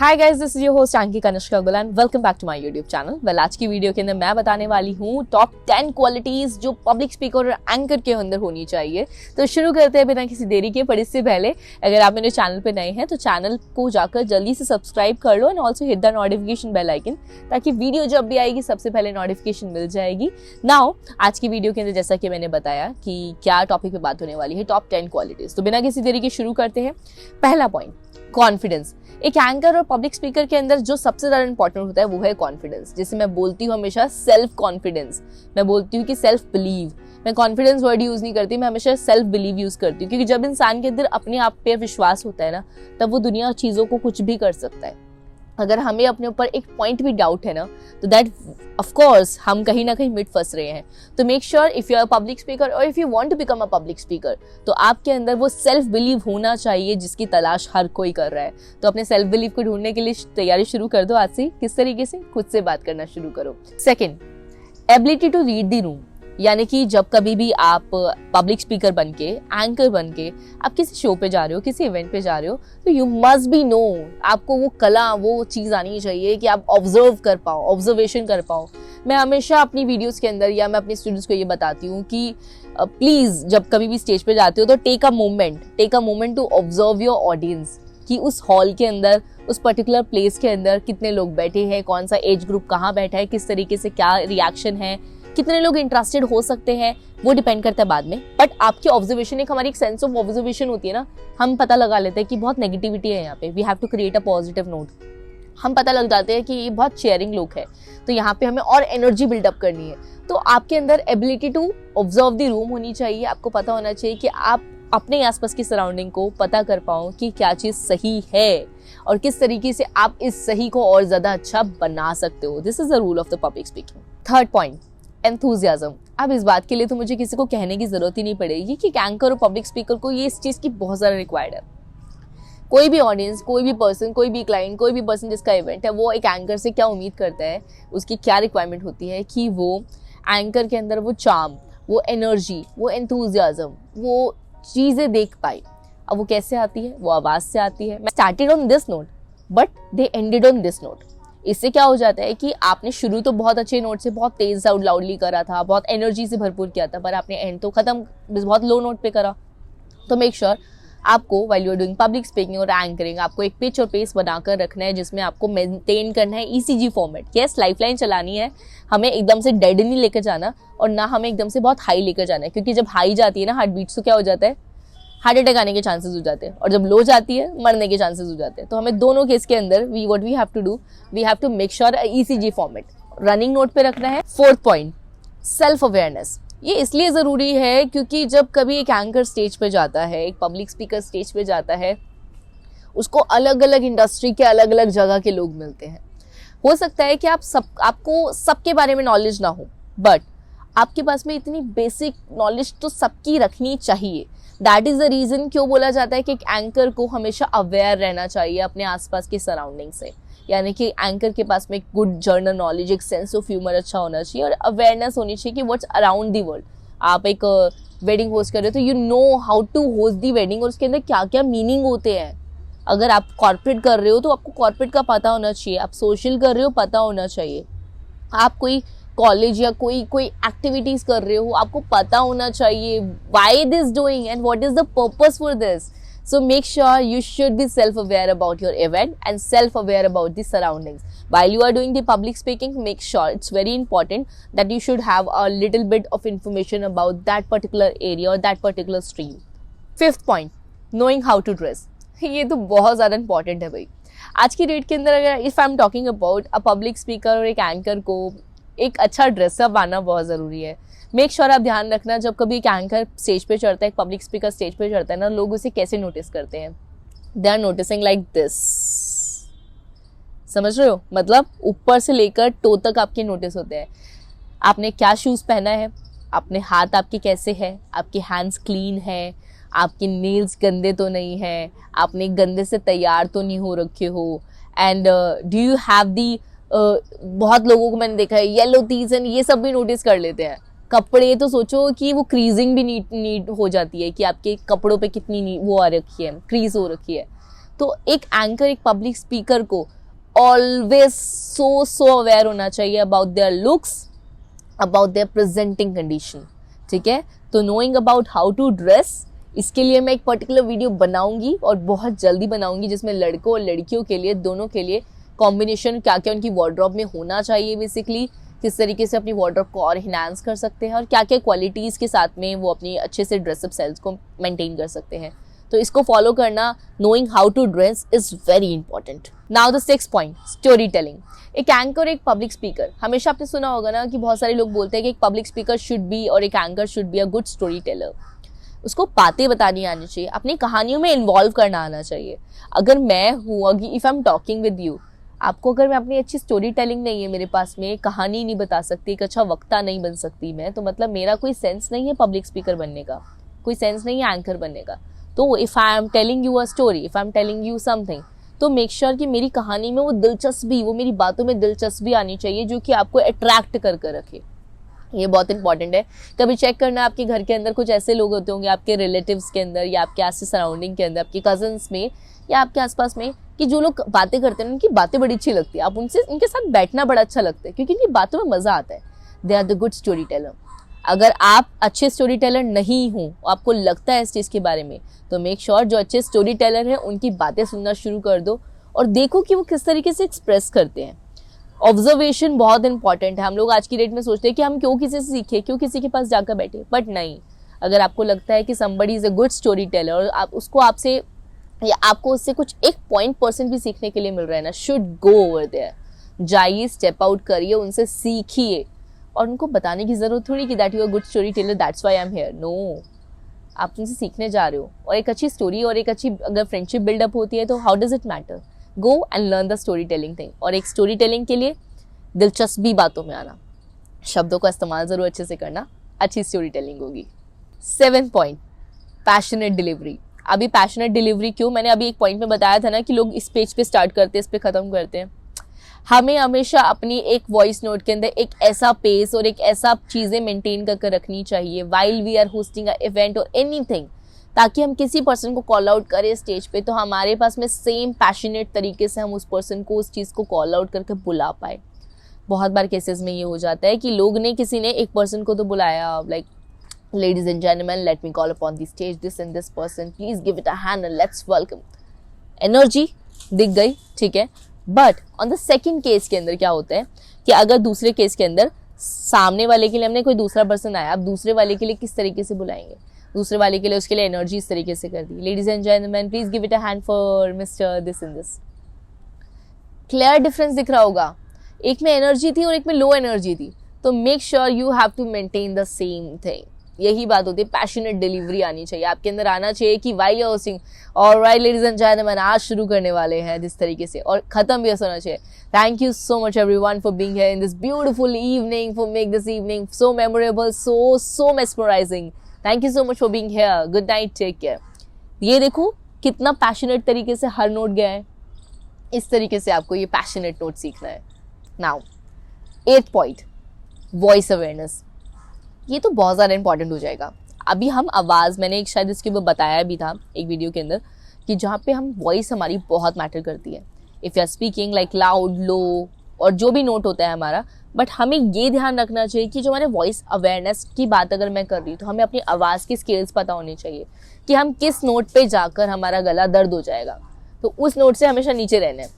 Hi guys, this is your host Anki Kanishka Gul and welcome back to my YouTube channel. Well, आज की वीडियो के अंदर मैं बताने वाली हूँ टॉप 10 क्वालिटीज जो पब्लिक स्पीकर और एंकर के अंदर होनी चाहिए। तो शुरू करते हैं बिना किसी देरी के। पर इससे पहले अगर आप मेरे चैनल पे नए हैं तो चैनल को जाकर जल्दी से सब्सक्राइब कर लो and also hit the notification bell icon, ताकि वीडियो जब भी आएगी सबसे पहले नोटिफिकेशन मिल जाएगी। नाउ आज की वीडियो के अंदर जैसा कि मैंने बताया कि क्या टॉपिक पे बात होने वाली है, टॉप 10 क्वालिटीज। तो बिना किसी देरी के शुरू करते हैं। पहला पॉइंट, कॉन्फिडेंस। एक एंकर और पब्लिक स्पीकर के अंदर जो सबसे ज्यादा इंपॉर्टेंट होता है वो है कॉन्फिडेंस, जिसे मैं बोलती हूँ हमेशा सेल्फ कॉन्फिडेंस। मैं बोलती हूँ कि सेल्फ बिलीव। मैं कॉन्फिडेंस वर्ड यूज नहीं करती, मैं हमेशा सेल्फ बिलीव यूज करती हूँ, क्योंकि जब इंसान के अंदर अपने आप पे विश्वास होता है ना, तब वो दुनिया चीजों को कुछ भी कर सकता है। अगर हमें अपने ऊपर एक पॉइंट भी डाउट है ना, तो दैट ऑफ कोर्स हम कहीं ना कहीं मिट फंस रहे हैं। तो make sure if you are public speaker और if you want to become a public speaker, तो आपके अंदर वो सेल्फ बिलीव होना चाहिए जिसकी तलाश हर कोई कर रहा है। तो अपने सेल्फ बिलीव को ढूंढने के लिए तैयारी शुरू कर दो आज से। किस तरीके से? खुद से बात करना शुरू करो। Second, ability to read the room. यानी कि जब कभी भी आप पब्लिक स्पीकर बनके, एंकर बनके आप किसी शो पे जा रहे हो, किसी इवेंट पे जा रहे हो, तो यू मस्ट बी नो, आपको वो कला, वो चीज़ आनी चाहिए कि आप ऑब्जर्व कर पाओ, ऑब्जर्वेशन कर पाओ। मैं हमेशा अपनी वीडियोस के अंदर या मैं अपने स्टूडेंट्स को ये बताती हूँ कि प्लीज़ जब कभी भी स्टेज पे जाते हो तो take a moment to observe your audience, कि उस हॉल के अंदर, उस पर्टिकुलर प्लेस के अंदर कितने लोग बैठे हैं, कौन सा एज ग्रुप कहाँ बैठा है, किस तरीके से क्या रिएक्शन है, कितने लोग इंटरेस्टेड हो सकते हैं, वो डिपेंड करता है बाद में। बट आपकी ऑब्जर्वेशन, एक हमारी एक सेंस ऑफ ऑब्जर्वेशन होती है ना, हम पता लगा लेते हैं कि बहुत नेगेटिविटी है यहाँ पे, we have to create a positive note. हम पता लग जाते हैं कि ये बहुत शेयरिंग लोग है, तो यहाँ पे हमें और एनर्जी बिल्डअप करनी है। तो आपके अंदर ability to observe the room होनी चाहिए। आपको पता होना चाहिए कि आप अपने आसपास की सराउंडिंग को पता कर पाओ कि क्या चीज़ सही है और किस तरीके से आप इस सही को और ज़्यादा अच्छा बना सकते हो। This is the rule of the public speaking. Third point, enthusiasm. अब इस बात के लिए तो मुझे किसी को कहने की जरूरत ही नहीं पड़ेगी कि एंकर और पब्लिक स्पीकर को ये इस चीज़ की बहुत ज़्यादा रिक्वायर्ड है। कोई भी ऑडियंस, कोई भी पर्सन, कोई भी क्लाइंट, कोई भी पर्सन जिसका इवेंट है, वो एक एंकर से क्या उम्मीद करता है, उसकी क्या रिक्वायरमेंट होती है कि वो एंकर के अंदर वो चार्म, वो एनर्जी, वो एंथुजियाज्म, वो चीज़ें देख पाए। अब वो कैसे आती है? वो आवाज़ से आती है। मैं started on this note but they ended on this note. इससे क्या हो जाता है कि आपने शुरू तो बहुत अच्छे नोट से बहुत तेज साउंड लाउडली करा था, बहुत एनर्जी से भरपूर किया था, पर आपने एंड तो खत्म बहुत लो नोट पे करा। तो मेक श्योर आपको while you are doing public speaking और एंकरिंग, आपको एक पिच और पेस बनाकर रखना है जिसमें आपको मेंटेन करना है ईसीजी फॉर्मेट। यस, लाइफलाइन चलानी है, हमें एकदम से डेड नहीं लेकर जाना और ना हमें एकदम से बहुत हाई लेकर जाना है, क्योंकि जब हाई जाती है ना हार्ट बीट्स, तो क्या हो जाता है, हार्ट अटैक आने के चांसेस हो जाते हैं, और जब लो जाती है मरने के चांसेस हो जाते हैं। तो हमें दोनों केस के अंदर what we have to do, we have to make sure ECG format running note पे रखना है। Fourth point, self awareness. ये इसलिए ज़रूरी है क्योंकि जब कभी एक एंकर स्टेज पे जाता है, एक पब्लिक स्पीकर स्टेज पे जाता है, उसको अलग अलग इंडस्ट्री के अलग अलग जगह के लोग मिलते हैं। हो सकता है कि आपको सबके बारे में नॉलेज ना हो, बट आपके पास में इतनी बेसिक नॉलेज तो सबकी रखनी चाहिए। दैट इज़ द रीज़न क्यों बोला जाता है कि एक एंकर को हमेशा अवेयर रहना चाहिए अपने आसपास की सराउंडिंग से। यानी कि एंकर के पास में एक गुड जर्नल नॉलेज, एक सेंस ऑफ ह्यूमर अच्छा होना चाहिए और अवेयरनेस होनी चाहिए कि व्हाट्स अराउंड द वर्ल्ड। आप एक वेडिंग होस्ट कर रहे हो तो you know how to host the wedding और उसके अंदर क्या क्या मीनिंग होते हैं। अगर आप कॉर्पोरेट कर रहे हो तो आपको कॉर्पोरेट का पता होना चाहिए, आप सोशल कर रहे हो पता होना चाहिए, आप कोई कॉलेज या कोई एक्टिविटीज कर रहे हो आपको पता होना चाहिए why this doing and what is the purpose for this. So make sure you should be self-aware about your event and self-aware about the surroundings. While you are doing the public speaking, make sure it's very important that you should have a little bit of information about that particular area or that particular stream. Fifth point, knowing how to dress. ये तो बहुत ज़्यादा important है भाई। आज की date के अंदर अगर if I'm talking about a public speaker और एक एंकर को एक अच्छा ड्रेसअप आना बहुत ज़रूरी है। मेक श्योर आप ध्यान रखना, जब कभी एक एंकर स्टेज पे चढ़ता है, एक पब्लिक स्पीकर स्टेज पे चढ़ता है ना, लोग उसे कैसे नोटिस करते हैं। They are noticing like this. समझ रहे हो? मतलब ऊपर से लेकर टो तक आपके नोटिस होते हैं। आपने क्या शूज़ पहना है, अपने हाथ आपके कैसे है, आपके हैंड्स क्लीन है, आपके नेल्स गंदे तो नहीं है, आपने गंदे से तैयार तो नहीं हो रखे हो, and do you have the बहुत लोगों को मैंने देखा है येलो टीज एंड ये सब भी नोटिस कर लेते हैं। कपड़े तो सोचो कि वो क्रीजिंग भी नीट हो जाती है कि आपके कपड़ों पे कितनी वो आ रखी है, क्रीज हो रखी है। तो एक एंकर, एक पब्लिक स्पीकर को ऑलवेज सो अवेयर होना चाहिए about their looks, about their presenting condition, ठीक है। तो knowing about how to dress, इसके लिए मैं एक पर्टिकुलर वीडियो बनाऊंगी और बहुत जल्दी बनाऊंगी, जिसमें लड़कों और लड़कियों के लिए, दोनों के लिए कॉम्बिनेशन क्या क्या उनकी वार्डरोब में होना चाहिए, बेसिकली किस तरीके से अपनी वार्डरोब को और इनहांस कर सकते हैं और क्या क्या क्वालिटीज़ के साथ में वो अपनी अच्छे से ड्रेसअप सेल्स को मेंटेन कर सकते हैं। तो इसको फॉलो करना, knowing how to dress is very important. Now the 6th point, storytelling. एक एंकर, एक पब्लिक स्पीकर, हमेशा आपने सुना होगा ना कि बहुत सारे लोग बोलते हैं कि एक पब्लिक स्पीकर शुड बी और एक anchor should be a good story teller. उसको बातें बतानी आनी चाहिए, अपनी कहानियों में इन्वॉल्व करना आना चाहिए। अगर मैं हूँ, if I am talking with you, आपको अगर मैं अपनी अच्छी स्टोरी टेलिंग नहीं है मेरे पास में, कहानी नहीं बता सकती, एक अच्छा वक्ता नहीं बन सकती मैं, तो मतलब मेरा कोई सेंस नहीं है पब्लिक स्पीकर बनने का, कोई सेंस नहीं है एंकर बनने का। तो if I am telling you a story, if I am telling you something, तो मेक श्योर कि मेरी कहानी में वो दिलचस्पी, वो मेरी बातों में दिलचस्पी आनी चाहिए जो कि आपको अट्रैक्ट कर रखे। ये बहुत इंपॉर्टेंट है। कभी चेक करना, आपके घर के अंदर कुछ ऐसे लोग होते होंगे, आपके रिलेटिव्स के अंदर या आपके आस सराउंडिंग के अंदर, आपके कजन्स में या आपके आसपास में, कि जो लोग बातें करते हैं उनकी बातें बड़ी अच्छी लगती है, आप उनके साथ बैठना बड़ा अच्छा लगता है क्योंकि उनकी बातों में मजा आता है। They are the good storyteller. अगर आप अच्छे स्टोरी टेलर नहीं हो, आपको लगता है इस चीज़ के बारे में, तो मेक श्योर जो अच्छे स्टोरी टेलर हैं उनकी बातें सुनना शुरू कर दो और देखो कि वो किस तरीके से एक्सप्रेस करते हैं। ऑब्जर्वेशन बहुत इंपॉर्टेंट है। हम लोग आज की डेट में सोचते हैं कि हम क्यों किसी से सीखे, क्यों किसी के पास जाकर बैठे, बट नहीं। अगर आपको लगता है कि somebody is a good story teller और आप उसको आपसे या आपको उससे कुछ 1% भी सीखने के लिए मिल रहा है ना, शुड गो ओवर देयर, जाइए, स्टेप आउट करिए, उनसे सीखिए। और उनको बताने की जरूरत थोड़ी कि that you are good storyteller, that's why I am here. No, आप उनसे सीखने जा रहे हो। और एक अच्छी स्टोरी और एक अच्छी अगर फ्रेंडशिप बिल्डअप होती है तो how does it matter, go and learn the story telling thing. और एक स्टोरी टेलिंग के लिए दिलचस्पी बातों में आना, शब्दों का इस्तेमाल जरूर अच्छे से करना, अच्छी स्टोरी टेलिंग होगी। 7th point, passionate delivery. अभी पैशनेट डिलीवरी क्यों, मैंने अभी एक पॉइंट में बताया था ना कि लोग इस पेज पे स्टार्ट करते हैं, इस पे खत्म करते हैं। हमें हमेशा अपनी एक वॉइस नोट के अंदर एक ऐसा पेस और एक ऐसा चीज़ें मेंटेन करके रखनी चाहिए while we are hosting a event और एनीथिंग, ताकि हम किसी पर्सन को कॉल आउट करें स्टेज पे तो हमारे पास में सेम पैशनेट तरीके से हम उस पर्सन को, उस चीज़ को कॉल आउट करके बुला पाए। बहुत बार केसेस में ये हो जाता है कि लोग ने, किसी ने एक पर्सन को तो बुलाया, like ladies and gentlemen, let me call upon the stage this and this person, please give it a hand and let's welcome। Energy दिख गई, ठीक है, but on the second case के अंदर क्या होता है कि अगर दूसरे केस के अंदर सामने वाले के लिए हमने कोई दूसरा पर्सन आया, अब दूसरे वाले के लिए किस तरीके से बुलाएंगे, दूसरे वाले के लिए उसके लिए एनर्जी इस तरीके से कर दी, ladies and gentleman please give it a hand for mister this and this. Clear difference दिख रहा होगा, एक में एनर्जी थी और एक में लो एनर्जी थी। तो make sure you have to maintain the same thing. यही बात होती है, पैशनेट डिलीवरी आनी चाहिए आपके अंदर, आना चाहिए कि while you are hosting, alright ladies and gentleman, आज शुरू करने वाले हैं जिस तरीके से, और खत्म भी ऐसा होना चाहिए। Thank you so much everyone for being here in this beautiful evening, for make this evening so memorable, so mesmerising. Thank you so much for being here, good night, take care. ये देखो कितना passionate तरीके से हर note गया है, इस तरीके से आपको ये पैशनेट नोट सीखना है। Now 8th point, voice awareness. ये तो बहुत ज़्यादा इंपॉर्टेंट हो जाएगा। अभी हम आवाज़, मैंने एक शायद इसके ऊपर बताया भी था एक वीडियो के अंदर, कि जहाँ पे हम वॉइस हमारी बहुत मैटर करती है। If you are speaking like loud, low और जो भी नोट होता है हमारा, बट हमें ये ध्यान रखना चाहिए कि जो हमारे वॉइस अवेयरनेस की बात अगर मैं कर रही हूँ तो हमें अपनी आवाज़ की स्केल्स पता होनी चाहिए कि हम किस नोट पे जाकर हमारा गला दर्द हो जाएगा, तो उस नोट से हमेशा नीचे रहना है।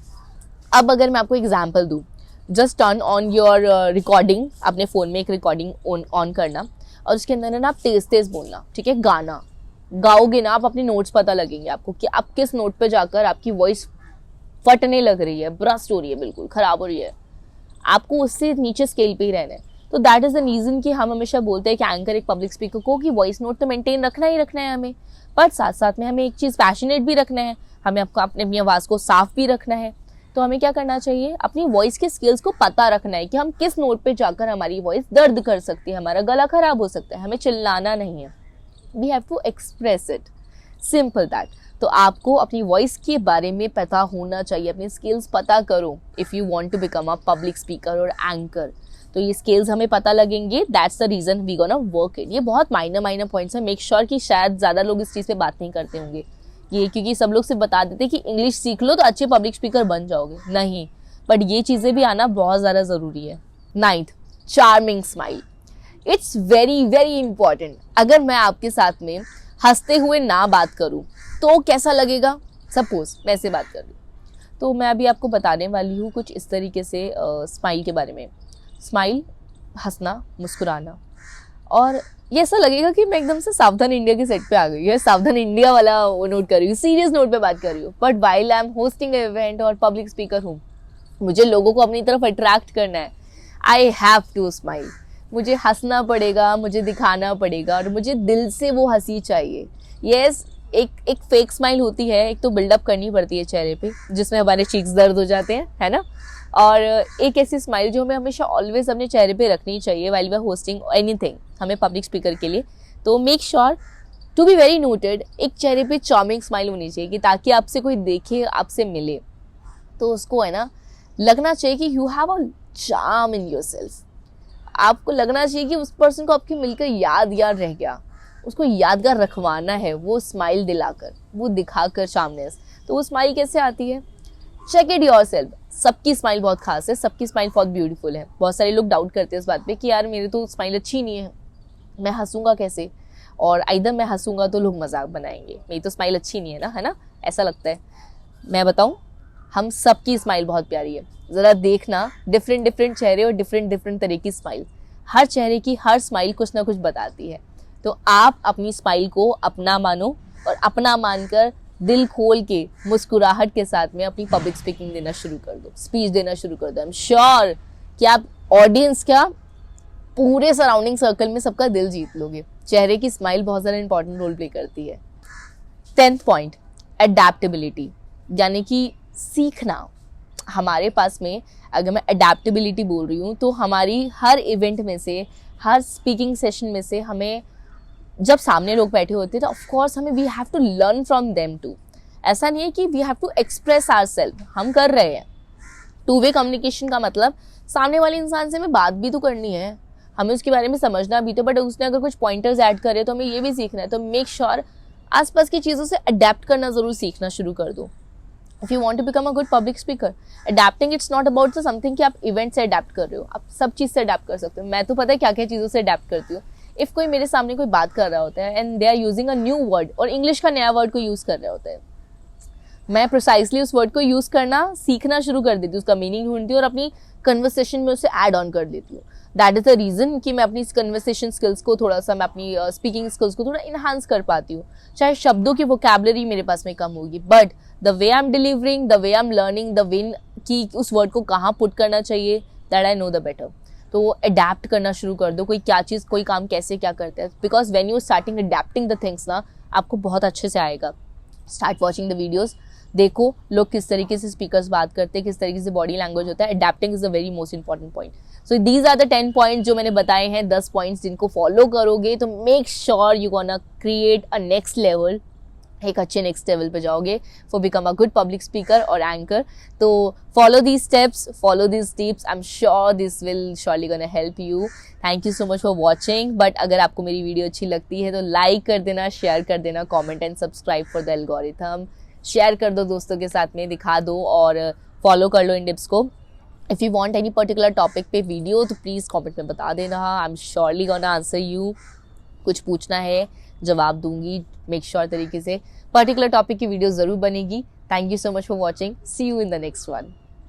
अब अगर मैं आपको एग्जाम्पल दूँ, just turn on your recording, अपने फ़ोन में एक रिकॉर्डिंग ऑन करना और उसके अंदर ना आप तेज़ तेज़ बोलना, ठीक है। गाना गाओगे ना आप, अपने नोट्स पता लगेंगे आपको कि आप किस नोट पे जाकर आपकी वॉइस फटने लग रही है, ब्रस्ट हो रही है, बिल्कुल ख़राब हो रही है, आपको उससे नीचे स्केल पे ही रहना है। तो दैट इज़ द रीज़न कि हम हमेशा बोलते हैं कि एंकर एक पब्लिक स्पीकर को कि वॉइस नोट तो मेंटेन रखना ही रखना है हमें, पर साथ साथ में हमें एक चीज़ पैशनेट भी रखना है, हमें आपको अपनी आवाज़ को साफ भी रखना है। तो हमें क्या करना चाहिए, अपनी वॉइस के स्किल्स को पता रखना है कि हम किस नोट पे जाकर हमारी वॉइस दर्द कर सकती है, हमारा गला खराब हो सकता है, हमें चिल्लाना नहीं है, we have to express it, simple that. तो आपको अपनी वॉइस के बारे में पता होना चाहिए, अपनी स्किल्स पता करो if you want to become a public speaker और एंकर। तो ये स्किल्स हमें पता लगेंगे, that's the reason we gonna work it. ये बहुत माइनर पॉइंट्स हैं, मेक श्योर कि शायद ज़्यादा लोग इस चीज़ पे बात नहीं करते होंगे, ये क्योंकि सब लोग सिर्फ बता देते कि इंग्लिश सीख लो तो अच्छे पब्लिक स्पीकर बन जाओगे, नहीं, बट ये चीज़ें भी आना बहुत ज़्यादा ज़रूरी है। 9th, charming smile. It's very very important. अगर मैं आपके साथ में हंसते हुए ना बात करूं तो कैसा लगेगा? सपोज मैं ऐसे बात कर रही हूँ, तो मैं अभी आपको बताने वाली हूँ कुछ इस तरीके से स्माइल के बारे में। स्माइल, हंसना, मुस्कुराना, और ये ऐसा लगेगा कि मैं एकदम से सावधान इंडिया के सेट पे आ गई है, सावधान इंडिया वाला वो नोट कर रही हूँ, सीरियस नोट पे बात कर रही हूँ। But while I am hosting event और पब्लिक स्पीकर हूँ, मुझे लोगों को अपनी तरफ अट्रैक्ट करना है, आई हैव टू स्माइल। मुझे हंसना पड़ेगा, मुझे दिखाना पड़ेगा, और मुझे दिल से वो हंसी चाहिए। यस, एक फेक स्माइल होती है, एक तो बिल्डअप करनी पड़ती है चेहरे पे, जिसमें हमारे चीक्स दर्द हो जाते हैं, है ना। और एक ऐसी स्माइल जो हमें हमेशा ऑलवेज अपने चेहरे पे रखनी चाहिए while we are hosting anything, हमें पब्लिक स्पीकर के लिए। तो make sure to be very noted, एक चेहरे पे चार्मिंग स्माइल होनी चाहिए कि ताकि आपसे कोई देखे, आपसे मिले तो उसको है ना लगना चाहिए कि you have a charm in yourself. आपको लगना चाहिए कि उस पर्सन को आपके मिलकर याद रह गया, उसको यादगार रखवाना है वो स्माइल दिलाकर, वो दिखाकर चार्मनेस। तो वो स्माइल कैसे आती है? Check it yourself. सबकी स्माइल बहुत खास है, सबकी स्माइल बहुत ब्यूटीफुल है। बहुत सारे लोग डाउट करते हैं इस बात पे कि यार मेरी तो स्माइल अच्छी नहीं है, मैं हंसूंगा कैसे, और आइदर मैं हंसूंगा तो लोग मजाक बनाएंगे, मेरी तो स्माइल अच्छी नहीं है ना, ऐसा लगता है। मैं बताऊं, हम सबकी स्माइल बहुत प्यारी है। ज़रा देखना, डिफरेंट चेहरे और डिफरेंट तरह की स्माइल, हर चेहरे की हर स्माइल कुछ ना कुछ बताती है। तो आप अपनी स्माइल को अपना मानो और अपना मानकर दिल खोल के मुस्कुराहट के साथ में अपनी पब्लिक स्पीकिंग देना शुरू कर दो, स्पीच देना शुरू कर दो। आई एम श्योर कि आप ऑडियंस क्या पूरे सराउंडिंग सर्कल में सबका दिल जीत लोगे। चेहरे की स्माइल बहुत ज़्यादा इंपॉर्टेंट रोल प्ले करती है। 10th पॉइंट, अडेप्टेबिलिटी, यानी कि सीखना। हमारे पास में अगर मैं अडेप्टेबिलिटी बोल रही हूँ तो हमारी हर इवेंट में से, हर स्पीकिंग सेशन में से हमें जब सामने लोग बैठे होते हैं तो ऑफ कोर्स हमें we have to learn from them too. ऐसा नहीं है कि we have to express ourselves, हम कर रहे हैं। टू वे कम्युनिकेशन का मतलब सामने वाले इंसान से हमें बात भी तो करनी है, हमें उसके बारे में समझना भी तो, बट उसने अगर कुछ पॉइंटर्स ऐड करे तो हमें ये भी सीखना है। तो मेक श्योर आसपास की चीज़ों से अडेप्ट करना ज़रूर सीखना शुरू कर दो। If you want to become a good public speaker, adapting it's not about something कि आप इवेंट से अडेप्ट कर रहे हो, आप सब चीज़ से अडेप्ट कर सकते हो। मैं तो पता है क्या क्या चीज़ों से अडेप्ट करती हूँ। इफ़ कोई मेरे सामने कोई बात कर रहा होता है and they are using a new word और इंग्लिश का नया वर्ड को यूज़ कर रहा होता है, मैं प्रिसाइसली उस वर्ड को यूज़ करना सीखना शुरू कर देती हूँ, उसका मीनिंग ढूंढती हूँ और अपनी कन्वर्सेशन में उसे ऐड ऑन कर देती हूँ। दैट इज़ द रीज़न कि मैं अपनी कन्वर्सेशन स्किल्स को थोड़ा सा, मैं अपनी स्पीकिंग स्किल्स को थोड़ा इन्हांस कर पाती हूँ। चाहे शब्दों की वोकैबुलरी मेरे पास में कम होगी, but the way I am delivering, the way I am learning, the way कि उस वर्ड को कहाँ पुट करना चाहिए, that I know the better. तो अडेप्ट करना शुरू कर दो, कोई क्या चीज़, कोई काम कैसे क्या करता है, because when you starting adapting the things ना, आपको बहुत अच्छे से आएगा। स्टार्ट वॉचिंग द वीडियोज़, देखो लोग किस तरीके से स्पीकर्स बात करते हैं, किस तरीके से बॉडी लैंग्वेज होता है। Adapting is a very most important point. So these are the 10 point जो मैंने बताए हैं, 10 पॉइंट्स जिनको फॉलो करोगे तो make sure you gonna create a next level, एक अच्छे नेक्स्ट लेवल पे जाओगे for become a good public speaker और एंकर। तो follow these steps, follow these tips, I am sure this will surely gonna help you. Thank you so much for watching. But अगर आपको मेरी video अच्छी लगती है तो लाइक कर देना, शेयर कर देना, comment and subscribe for the algorithm. Share कर दो दोस्तों के साथ में, दिखा दो और फॉलो कर लो इन टिप्स को। If you want any particular topic पे वीडियो तो प्लीज़ कमेंट में बता देना, I am surely gonna answer you. कुछ पूछना है जवाब दूंगी मेक श्योर तरीके से। पर्टिकुलर टॉपिक की वीडियो ज़रूर बनेगी। Thank you so much for watching, see you in the next one.